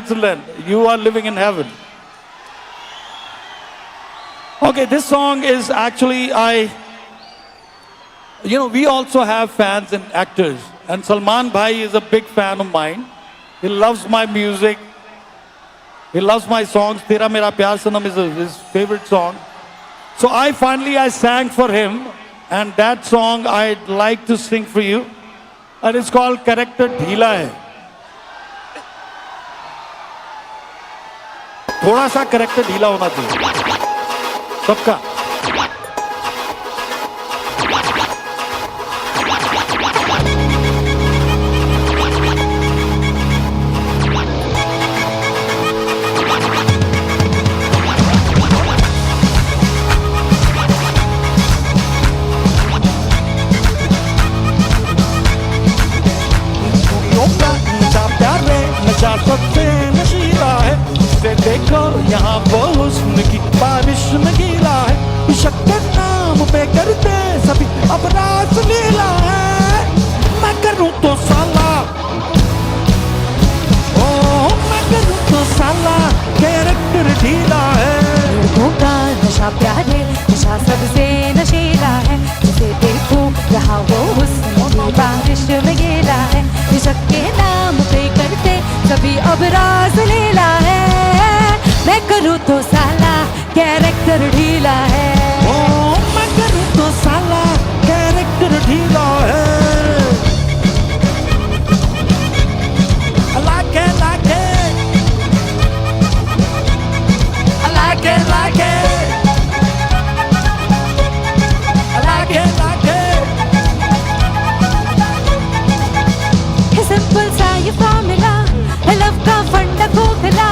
Switzerland. You are living in heaven. Okay, this song is actually, we also have fans and actors. And Salman Bhai is a big fan of mine. He loves my music. He loves my songs. Tera Mera Pyar Sanam is his favorite song. So I sang for him. And that song I'd like to sing for you. And it's called Character Dheela Hai. थोड़ा सा character ढीला होना चाहिए सबका. नशा सबसे नशीला है. देखो यहाँ वो हुस्न की बारिश में गीला है. शक्कर नाम पे करते सभी अब रास लीला है. मैं करूँ तो साला, ओ मैं करूँ तो साला कैरेक्टर ढीला है. लोगों का नशा प्यारे नशा सबसे नशीला है. जिसे देखो यहाँ वो हुस्न की बारिश में गीला है. शक्के नाम पे करते सभी अब रास लीला है. मैं करूँ तो साला कैरेक्टर ढीला है. ओ मैं करूँ तो साला कैरेक्टर ढीला है. I like it, like it. I like it, like it. I like it, like it. है सिंपल सा ये फॉर्मूला है लव का फंडा खोखला.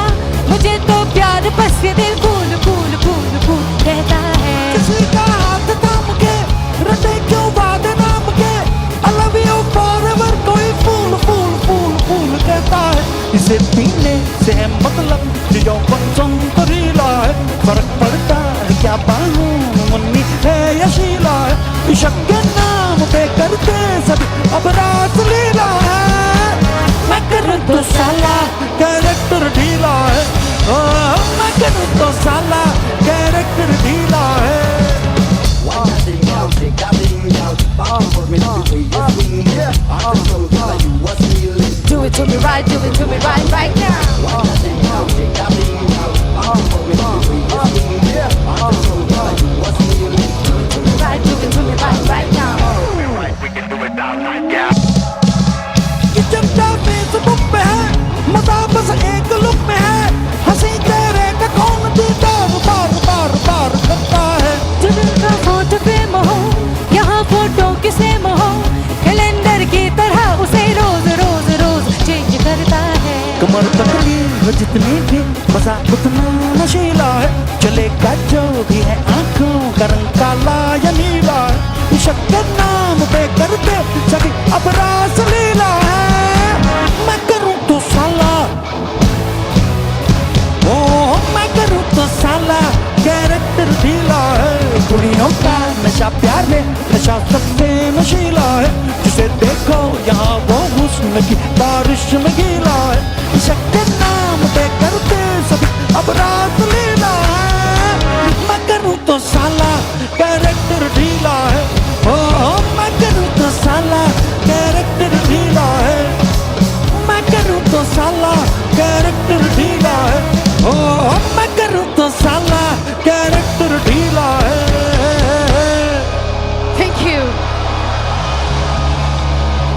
मुझे तो प्यार बस ये दिल फूल फूल फूल फूल कहता है. किसी का हाथ थाम के रटे क्यों वादे नाम के. I love you forever कोई फूल फूल फूल फूल कहता है. इसे पीने से है मतलब जो यौवन संतरीला है. फर्क पड़ता है क्या बाहूं मुन्नी है या शीला है. इश्क के नाम पे करते सभी अब रास लीला है. मैं करूँ तो साला कैरेक्टर ढीला है. मैं करूँ तो साला कैरेक्टर ढीला है. Do it to me right, do it to me right now. Right, do it to me right now. ये चलता फेसबुक पे है मजा बस एक लुक में है. हंसी तेरे का कौन दीदार बार बार बार करता है. दिल का फोटो फ्रेम हो यहाँ फोटो की सेम हो. कैलेंडर की तरह उसे रोज रोज रोज चेंज करता है. कमर तकलीफ जितनी भी मजा उतना नशीला है. चलेगा जो भी है आंखों का रंग काला या नीला है. इश्क के नाम पे करते सभी अब रास लीला है. मैं करूँ तो साला, ओ मैं करूँ तो साला कैरेक्टर ढीला है. कुड़ियों का नशा प्यार में नशा सबसे नशीला है. जिसे देखो यहाँ वो हुस्न की बारिश में गीला है. इश्क